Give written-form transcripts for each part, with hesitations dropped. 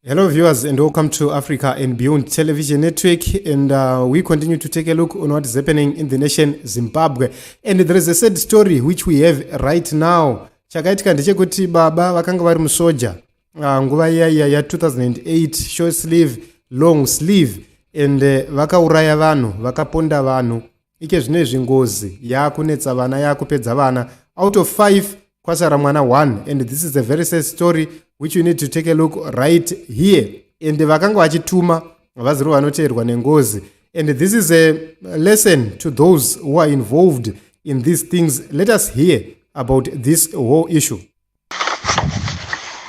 Hello viewers and welcome to Africa and Beyond Television Network, and we continue to take a look on what is happening in the nation Zimbabwe. And there is a sad story which we have right now. Chakaitika ndechekuti baba vakanga vari musoja nguva iya ya 2008 short sleeve long sleeve, and vakauraya vanhu, vakaponda vanhu. Ike zvinezvi ngozi yakunetsa vana, yakupedza vana. Out of 5 kwasara mwana 1, and this is a very sad story which you need to take a look right here. And vakanga vachituma vaziri vanoteerwa nengozi, and this is a lesson to those who are involved in these things. Let us hear about this whole issue.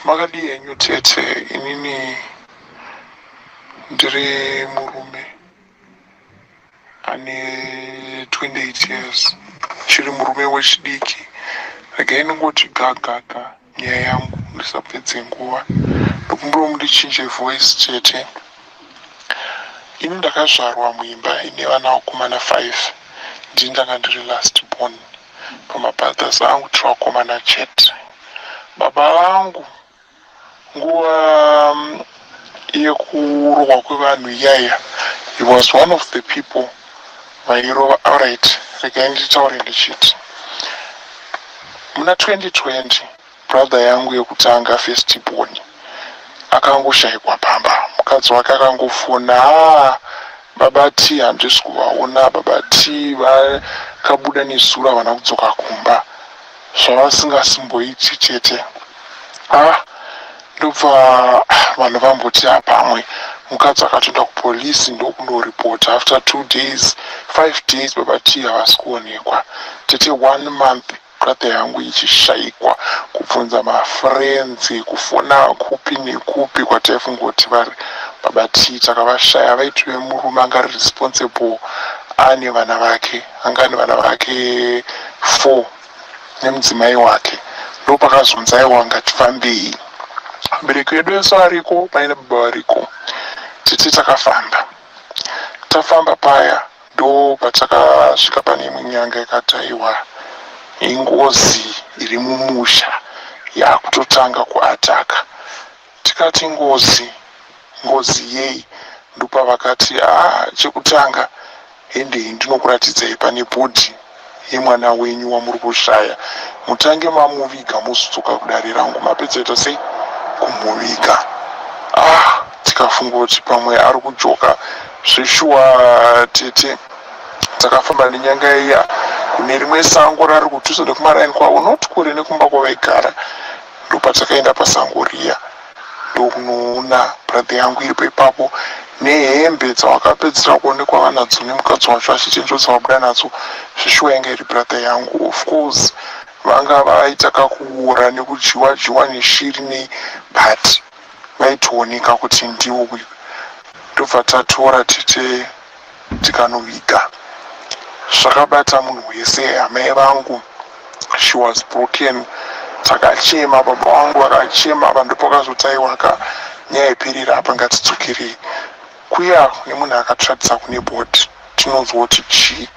Makadi yenyu tete, inini ndiri murume ane 28 years, chiri murume wechidiki. Regai ningoti gagaga nyaya yangu ndisapedze nguva ndokumbiro mundichinje voice chete. Ini ndakazvarwa muimba ine vana vakomana 5, ndini ndanga ndiri last born. Pamabrothers angu tiri vakomana chete. Baba vangu nguva yekurohwa kwevanhu iyaya, he was one of the people vairova. Alright, regai nditaure ndichiti muna 2020 brother yangu yekutanga first born akangoshayikwa pamba. Mukadzi wake akangofona, baba ti handisi kuvaona, baba ti vakabuda nezuro havana kudzoka kumba, zvavasingasimboiti chete. Ndobva vanhu vamboti apamwe. Mukadzi akatoenda kupolisi ndokunoripota. After 2 days 5 days baba ti havasi kuonekwa. Tete 1 month brother yangu ichishayikwa, kubvunza mafriends, kufona kupi nekupi kwataifungoti vari. Baba ti takavashaya. Vaiti vemurume anga responsible, ane vana vake, anga ane vana vake 4 nemudzimai wake. Ndo pakazonzi aiwa ngatifambei. Abereki edu ese ariko, mai nababa variko. Tete takafamba. Tafamba paya ndo patakasvika pane imwe nyanga ikataiwa ingozi iri mumusha yakutotanga kuataka. Tikati ngozi yei? Ndopa vakati chekutanga endei ndinokuratidzai pane bhodhi yemwana wenyu wamuri kushaya, mutange mamuviga muzodzoka kudare rangu. Mapedzaita sei? Kumuviga. Tikafunga kuti pamwe ari kujoka zveshuwa. Tete takafamba nenyanga iya kune rimwe sango rari kutusa nekumaraini kwavo, not kure nekumba kwavaigara. Ndopatakaenda pasango riya ndokunoona brother yangu iripo ipapo nehembe dzavakapedzera kuonekwa vanadzo nemukadzi wacho achichenjodza vabuda nadzo. Zveshuwa yanga iri brother yangu. Of course vanga vaita kakuura nekudyiwa neshiri nei, but vaitooneka kuti ndiwo uyu. Ndobva tatora tete tikanoviga. Zvakabata munhu wese. Amai vangu, she was broken. Takachema, baba vangu akachema. Vanhu pakazotaiwa nyaya ipirira apa ngatidzokerei. Kuya nemunhu akatiratidza kune bhodhi tinonzwa kuti chii.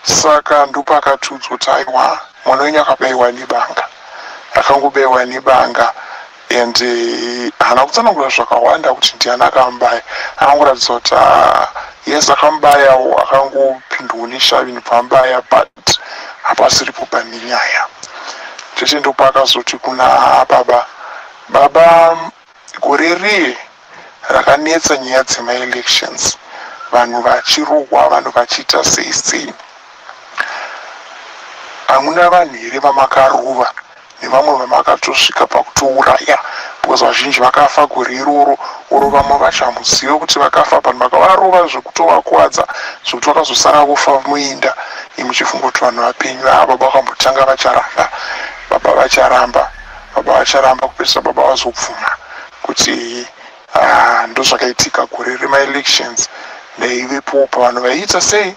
Saka ndopakatudzwa kuti aiwa mwana wenyu akabayiwa nebanga. Akangobayiwa nebanga, and haana kutsanangura zvakawanda kuti ndiani akamubaya. Akangoratidza kuti yes akambayawo, akangopindwa neshavi pambaya, but hapasiripo pane nyaya. Tete ndopakazoti kuna baba gore riye rakanetsa nyaya dzemaelections, vanhu vachirohwa, vanhu vachiita sei. Hamuna vanhu here vamakarova nevamwe vamakatosvika pakutouraya? Because vazhinji vakafa gore iroro, oro vamwe vachamuziva kuti vakafa, vanhu vakavarova zvekutovakuwadza, zvekuti vakazosara kufa muinda. Imuchifunga kuti vanhu vapenyu. Baba vakambotanga vacharamba kupedzisa baba vazobvuma kuti ndozvakaitika gore remaelections. Ndaivepo pavanhu vaiita sei,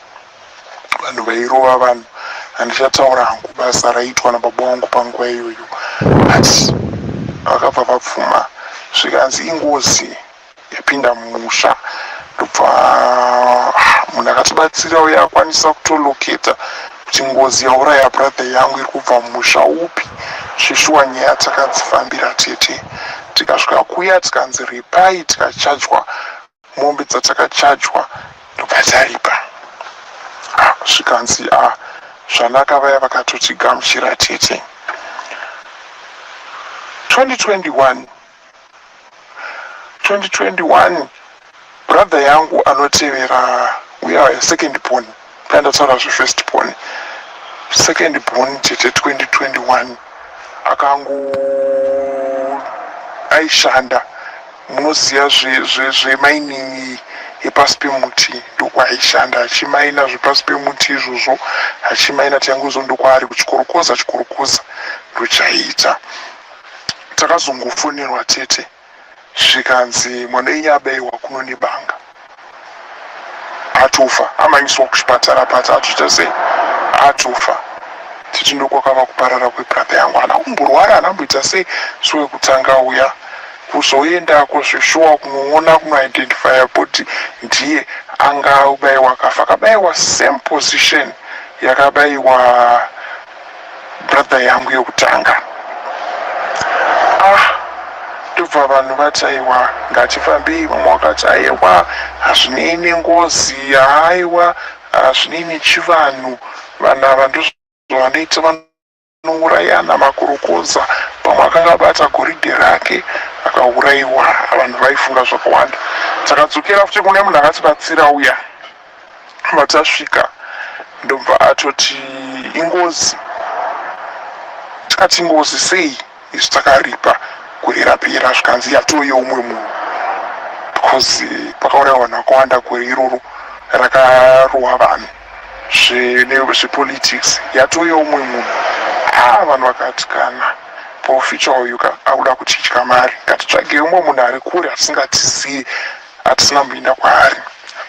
vanhu vairova vanhu. Handichataura hangu basa raitwa nababa vangu panguva iyoyo, but vakabva vabvuma. Zvikanzi ingozi yapinda mumusha. Ndobva munhu akatibatsira uye akwanisa kutoloketa kuti ngozi yauraya brother yangu iri kubva mumusha upi. Zveshuwa nyaya takadzifambira tete. tikasvika kuya tikanzi ripai tikachajwa mombe dzatakachajwa ndobva taripa. Zvikanzi zvanaka vaya vakatotigamuchira tete. 2021 brother yangu anotevera uya second born, pandataura zvefirst born, second born tete 2021 aishanda munoziva zvemining yepasi pemuti, ndokwaishanda achimaina zvepasi pemuti izvozvo, achimaina tianguzo ndokwaari kuchikorokoza ndochaiita. Takazongofonerwa tete zvikanzi mwana wenyu abayiwa kuno nebanga, atofa, amanyiswa kuchipatara patatuita sei, atofa. Titi ndokwakava kuparara kwebrother yangu. Ana kumborwara anamboita sei suwe kutanga uya kuzoenda kuzvishuwa kunoona kunoidentifya kuti ndiye anga ubayiwa kafa. Akabayiwa same position yakabayiwa brother yangu yokutanga. Ndobva vanhu vataiwa ngatifambei, vamwe vakati aiwa hazvinei nengozi, aiwa hazvinei nechivanhu, vanhu ava ndozvavanoita, vanourayana makorokoza. Pamwe akanga abata goridhe rake akaurayiwa, vanhu vaifunga zvakawanda. Takadzokera futi kune munhu akatibatsira uya, matasvika ndobva atoti ingozi. Tikati ngozi sei? Isu takaripa gore rapera zvikanzi yatoyo umwe munhu, because pakaurayiwa vanhu vakawanda gore iroro rakarohwa vanhu zvepolitics, yatoyo umwe munhu. Vanhu vakati kana profita uyu akuda kutitya mari, ngatitsvage umwe munhu ari kure atisingatizivi, hatisina mboenda kwaari.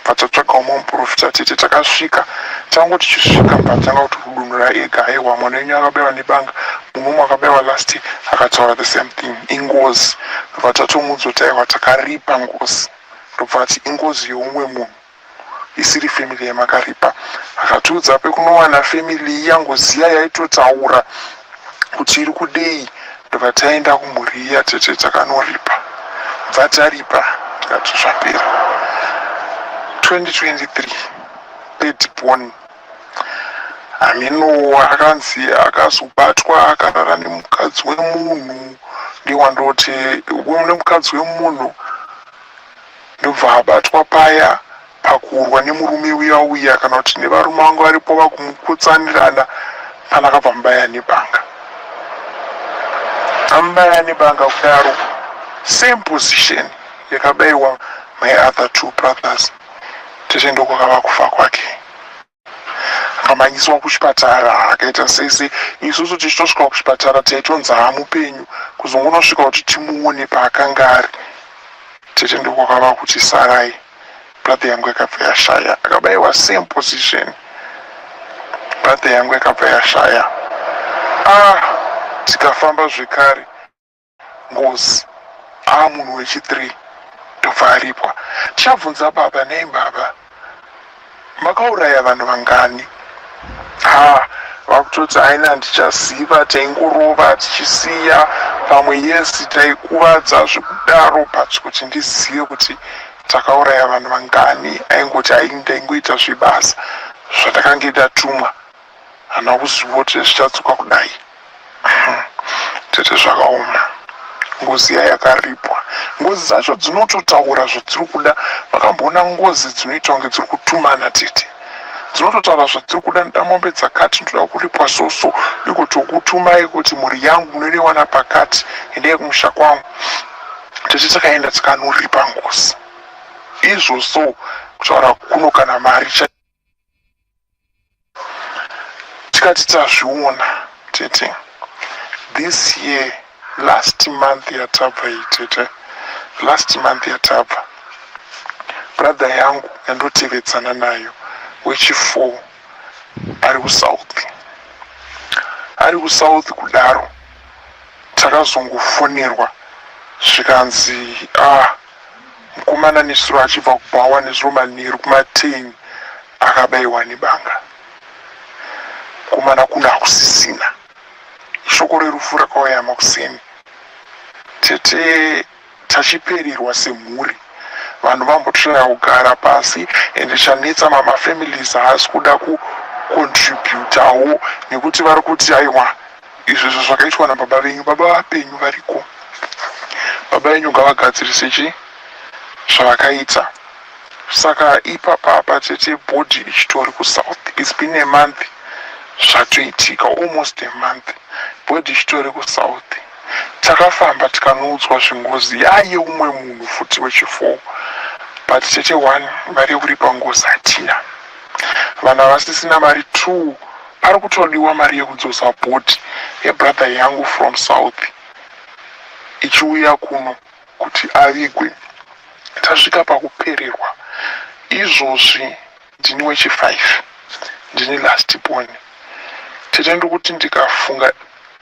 Patatsvaga umwe muprofita tete, takasvika tangu tichisvika mbatanga kuti kudunura ega, aiwa mwana wenyu akabayiwa nebanga, mumwe akabayiwa last year, akataura the same thing, ingozi. Ndobva tatomuudza aiwa takaripa ngozi, ndobva ati ingozi youmwe munhu, isiri family yamakaripa. Akatiudza pekunowana family yangoziya yaitotaura kuti iri kudei, ndobva taenda kumhuri tete takanoripa, bva taripa tikati zvapera. 2023 third born amino akanzi akazobatwa akarara nemukadzi wemunhu, ndiwandoti nemukadzi wemunhu, ndobva abatwa paya pakurwa nemurume uya kana kuti nevarume vanga varipo vakumukutsanirana, pana akabva mubaya nebanga. Amubaya nebanga kudaro, same position yakabayiwa my other two brothers. Tete ndokwakava kufa kwake, akamanyiswa kuchipatara, akaita sese. Isusu tichitosvika kuchipatara taitonzi hamupenyu, kuzongonosvika kuti timuone paakanga ari. Tete ndokwakava kuti sarai, brother yangu yakabva yashaya, akabayiwa same position, brother yangu yakabva yashaya. Tikafamba zvekare, ngozi, munhu wechi3 ndobva aripwa. Tichabvunza baba, nei baba, makauraya vanhu vangani? Vakutoti aina handichaziva, taingorova tichisiya, pamwe yesi taikuvadza zvekudaro, but kuti ndizive kuti takauraya vanhu vangani, aingoti ndaingoita zvebasa zvatakange tatumwa, hana kuziva kuti zvichatsuka kudai. Tete zvakaoma, ngozi yakaripwa. Ngozi dzacho dzinototaura zvadziri kuda. Vakamboona ngozi dzinoita kunge dziri kutumana tete, dzinototaura zvadziri kuda. Ndamombe dzakati ndoda kuripwa soso, ikotokutumai kuti mhuri yangu munoiwana pakati, endai kumusha kwangu. Tete takaenda tikanoripa ngozi izvoso, kutaura kuno kana mari tikati tazviona tete. This year, last month yatabva tete, last month yatabva, brother yangu yandotevedzana nayo wechi4 ari kusouth kudaro, takazongofonerwa zvikanzi mukomana nesuro achibva kubhawa nezuro manheru kuma10 akabayiwa nebanga. Mukomana kuna hakusisina, shoko rerufu rakauya makuseni. Tete tachipererwa semhuri. Vanhu vambotoshaya kugara pasi ende chanetsa mamafamilies haasi kuda kucontributawo nekuti vari kuti aiwa izvezvo zvakaitwa nababa venyu, baba vapenyu variko, baba venyu ngavagadzirise chi zvavakaita. Saka ipapa tete bhodhi ichitori kusouth. It's been a month zvatoitika, almost a month bhodhi ichitori kusouth. Takafamba tikanoudzwa zvengozi yaye umwe munhu futi wechi4, but tete 1 mari yekuripa ngozi hatina. Vanhu havasisina mari 2 pari kutodiwa mari yekudzosa bhodhi yebrother yangu from south ichiuya kuno kuti avigwe. Tasvika pakupererwa. Izvozvi ndini wechi5, ndine last born. Tete ndikuti ndikafunga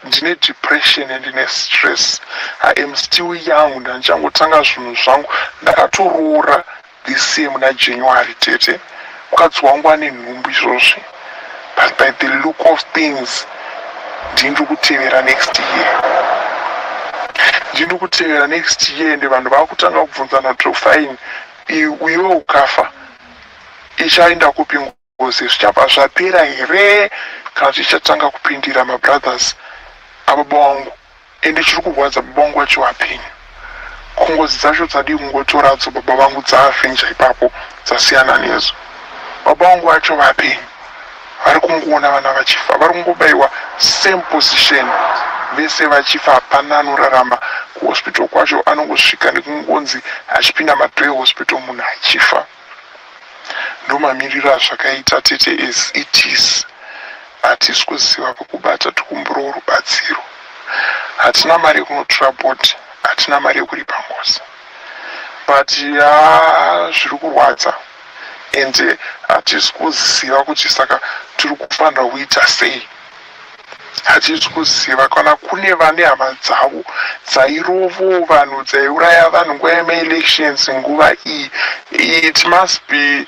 ndine depression and ndine stress. I am still young, ndandichangotanga zvinhu zvangu. Ndakatoroora this year muna January tete. Mukadzi wangu ane nhumbu izvozvi. But by the look of things ndiri kutevera next year. Ndiri kutevera next year ende vanhu vakutanga kubvunzana kuti fine iwe ukafa ichaenda kupi ngozi, zvichapa zvapera here kana zvichatanga kupindira mabrothers ababa wangu. Ende chiri kurwadza baba wangu wacho wapenyu. Kungozi dzacho dzadi kungotoradzo baba vangu dzaafenja ipapo dzasiyana nezo. Baba wangu wacho vapenyu vari kungoona vana vachifa, vari kungobayiwa same position vese vachifa. Hapana anorarama. Kuhospital kwacho anongosvika nekungonzi achipinda madhoo ehospital munhu achifa. Ndomamiriro azvakaita tete as it is. Hatisi kuziva pokubata, tikumbiro rubatsiro. Hatina mari yekunotora bhodhi, hatina mari yekuripa ngozi, but zviri kurwadza ende hatisi kuziva kuti saka tiri kufanira kuita sei. Hatisi kuziva kana kune vane hama dzavo dzairovo vanhu, dzaiuraya vanhu nguva yemaelections nguva iyi. It must be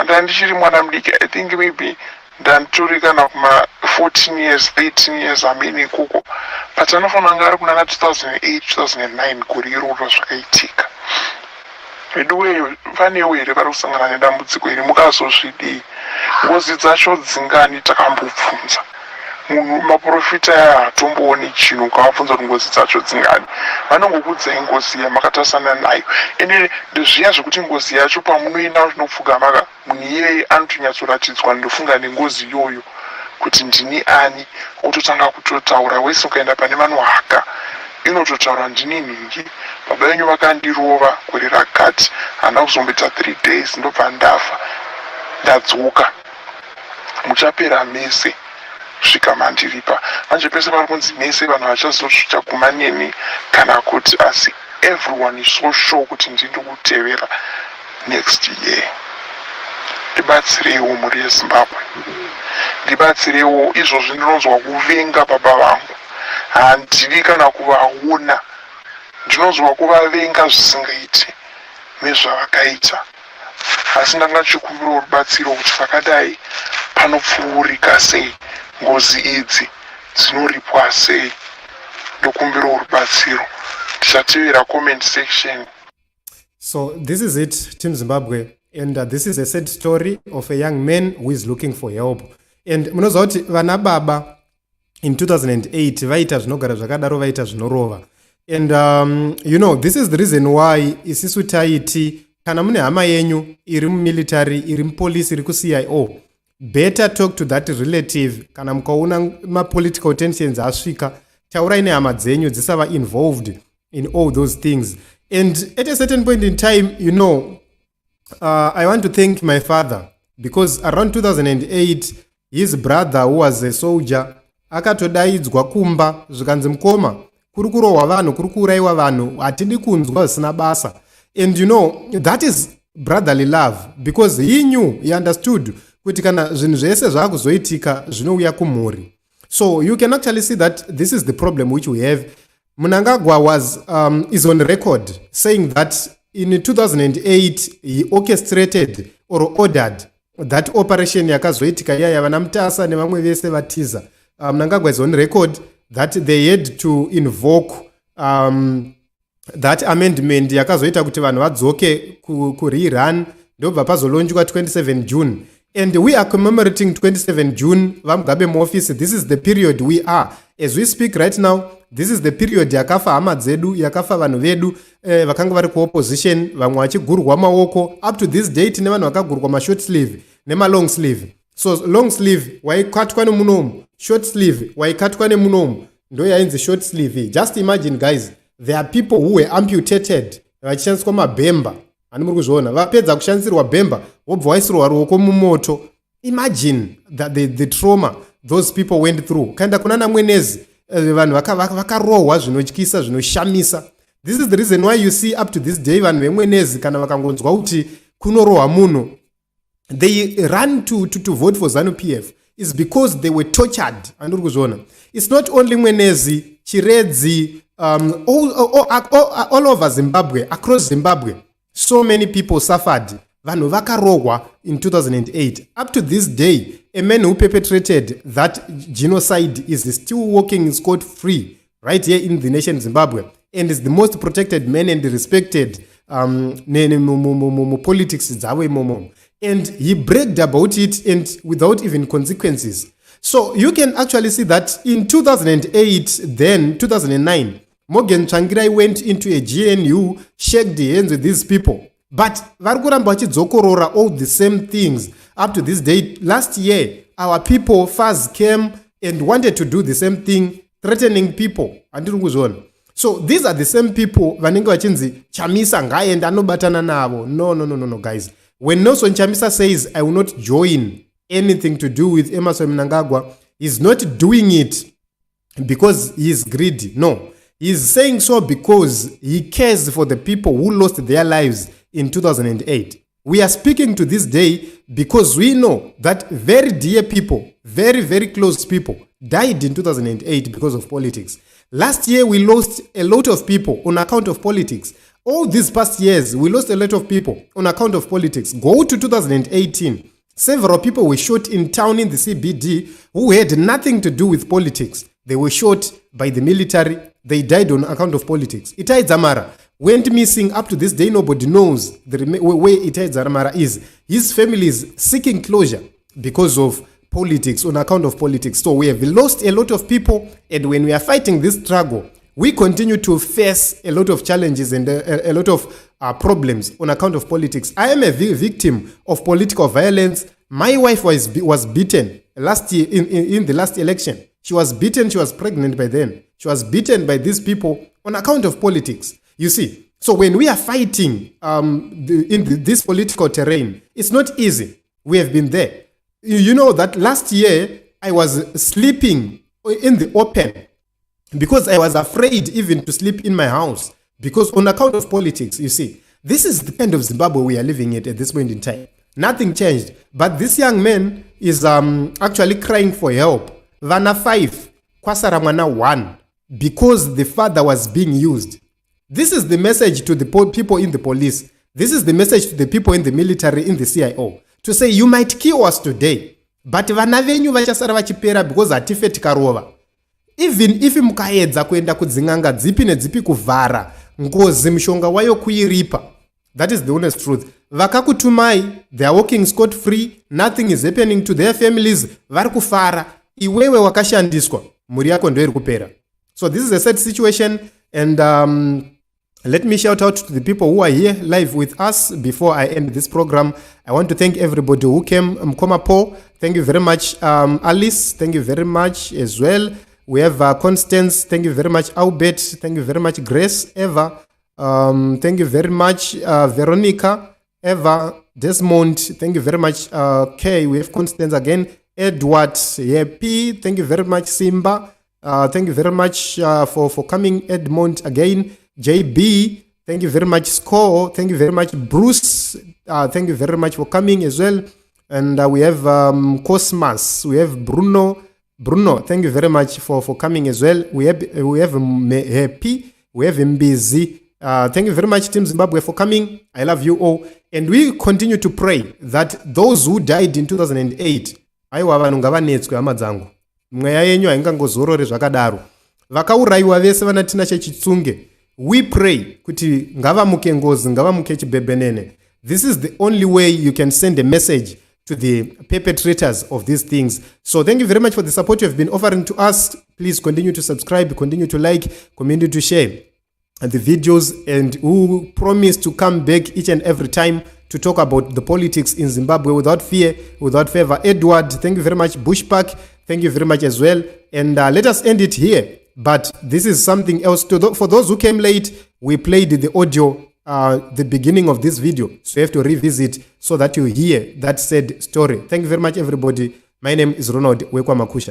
ndandichiri mwana mudiki, I think maybe ndanditori kana kuma 14 years 13 years amene ikoko, but anofanira kunge ari kunana 2008 2009 gore iroro zvakaitika. Veduweyo vanewo here vari kusangana nedambudziko iri, mukazozvidei? Ngozi dzacho dzingani takambobvunza munhu maprofita hatombooni chinhu ukavabvunza kuti ngozi dzacho dzingani. Vanongokuudzai ngozi yamakatasana nayo ende ndezviya zvekuti ngozi yacho pamunoenda zvinopfugamaka munhu iyeye anotonyatsoratidzwa. Ndofunga nengozi iyoyo kuti ndini ani, ototanga kutotaura. Wese ukaenda pane vanohaka inototaura ndini nhingi, baba venyu vakandirova gore rakati, handina kuzomboita 3 days ndobva ndafa, ndadzoka, muchapera mese svika mandiripa. Manje pese pari kunzi mese vanhu vachazoguma neni kana kuti, asi everyone is so sure kuti ndiri kutevera next year. Ndibatsireiwo mhuri yeZimbabwe, ndibatsireiwo. Izvozvi ndinonzwa kuvenga baba vangu, handiri kana kuvaona, ndinonzwa kuvavenga zvisingaiti nezvavakaita. Asi ndanga ndichikumbira rubatsiro kuti vakadai panopfuurika sei, ngozi idzi dzinoripwa sei. Ndokumbira rubatsiro. Ndichatevera comment section. So this is it, Team Zimbabwe, and this is a sad story of a young man who is looking for help. And munoziva kuti vana baba in 2008 vaita zvinogara zvakadaro, vaita zvinorova. And you know, this is the reason why isisu taiti kana mune hama yenyu iri mumilitary, iri mupolisi, iri kuCIO, better talk to that relative. Kana mukaona mapolitical tensions asvika, taurai nehama dzenyu dzisava involved in all those things. And at a certain point in time, you know, I want to thank my father, because around 2008 his brother who was a soldier akatodaidzwa kumba zvikanzi mukoma kuri kurohwa vanhu, kuri kuuraiwa vanhu, hatidi kunzwa zvisina basa. And you know, that is brotherly love, because he knew, he understood kuti kana zvinhu zvese zvaakuzoitika zvinouya kumhuri. So you can actually see that this is the problem which we have. Mnangagwa is on record saying that in 2008 he orchestrated or ordered that operation yakazoitika yaya vanamutasa nevamwe vese vatiza. Mnangagwa is on record that they had to invoke that amendment yakazoita kuti vanhu vadzoke kurerun ndobva pazolonjwa 27 June. And we are commemorating 27 June vamugabe muoffice. This is the period we are as we speak right now. This is the period yakafa hama dzedu, yakafa vanhu vedu vakanga vari kuopposition, vamwe vachigurwa maoko. Up to this date ne vanhu vakagurwa mashort sleeve nemalong sleeve. So long sleeve waikatwa nemunomu, short sleeve waikatwa nemunomu, ndo yainzi short sleeve. Just imagine guys, there are people who were amputated vachishandiswa mabhemba. Ani muri kuzviona vapedza kushandisirwa bhemba wobva waisirwa ruoko mumoto. Imagine that the trauma those people went through. Kaenda kuna namwenezi vanhu vakarohwa zvinotyisa zvinoshamisa. This is the reason why you see up to this day vanhu vemwenezi kana vakangonzwa kuti kunorohwa munhu, they run to vote for ZANU-PF is because they were tortured. Anduri kuzviona. It's not only mwenezi, chiredzi, all over Zimbabwe, across Zimbabwe. So many people suffered. Vanhu vakarohwa in 2008. Up to this day, a man who perpetrated that genocide is still walking scot-free right here in the nation Zimbabwe, and is the most protected man and respected politics. And he bragged about it and without even consequences. So you can actually see that in 2008, then 2009, Morgan Tsvangirai went into a GNU, shook hands with these people. But varikuramba vachidzokorora all the same things up to this day. Last year, our people first came and wanted to do the same thing, threatening people. So these are the same people vanenge vachinzi Chamisa ngaenda anobatana navo. No, guys. When Nelson Chamisa says, I will not join anything to do with Emmerson Mnangagwa, he's not doing it because he is greedy. No. He's saying so because he cares for the people who lost their lives in 2008. We are speaking to this day because we know that very dear people, very, very close people died in 2008 because of politics. Last year, we lost a lot of people on account of politics. All these past years, we lost a lot of people on account of politics. Go to 2018. Several people were shot in town in the CBD who had nothing to do with politics. They were shot by the military. They died on account of politics. Itai Dzamara went missing. Up to this day, nobody knows where Itai Dzamara is. His family is seeking closure because of politics, on account of politics. So we have lost a lot of people, and when we are fighting this struggle, we continue to face a lot of challenges and a lot of problems on account of politics. I am a victim of political violence. My wife was beaten last year in the last election. She was beaten. She was pregnant by then. She was beaten by these people on account of politics. You see, so when we are fighting in this political terrain, it's not easy. We have been there. You know that last year I was sleeping in the open because I was afraid even to sleep in my house because on account of politics. You see, this is the kind of Zimbabwe we are living in at this point in time. Nothing changed, but this young man is actually crying for help. Vana 5, Kwasara mwana 1, because the father was being used. This is the message to the people in the police. This is the message to the people in the military, in the CIO. To say, you might kill us today, but vana venyu vachasara vachipera because hatife tikarova. Even if mukaedza kuenda kudzin'anga dzipi nedzipi kuvhara ngozi mishonga wayo kuiripa. That is the honest truth. Vakakutumai, they are walking scot free, nothing is happening to their families, vari kufara. Iwewe wakashandiswa, muri yako ndo iri kupera. So this is a sad situation, and let me shout out to the people who are here live with us before I end this program. I want to thank everybody who came. Mkomapo, thank you very much. Alice, thank you very much as well. We have Constance, thank you very much. Albert, thank you very much. Grace, Eva, thank you very much. Veronica, Eva, Desmond, thank you very much. Kay, we have Constance again. Edward, P, thank you very much. Simba, thank you very much for coming. Edmond again. JB, thank you very much. Score, thank you very much. Bruce, thank you very much for coming as well. And we have Cosmas, we have Bruno, thank you very much for coming as well. We have Happy, we have Mbizi. Thank you very much, Team Zimbabwe, for coming. I love you all. And we continue to pray that those who died in 2008, aiwa vanhu ngavanetswe hama dzangu. Mweya yenyu haingangozorore zvakadaro. Vakaurayiwa vese vana Tinashe Chitsunge, we pray kuti ngavamuke ngozi, ngavamuke chibebenene. This is the only way you can send a message to the perpetrators of these things. So thank you very much for the support you have been offering to us. Please continue to subscribe, continue to like, continue to share the videos, and who promise to come back each and every time to talk about the politics in Zimbabwe without fear, without favor. Edward, thank you very much. Bushpack, thank you very much as well. And let us end it here. But this is something else. For those who came late, we played the audio the beginning of this video. So you have to revisit so that you hear that said story. Thank you very much, everybody. My name is Ronald Wekwa Makusha.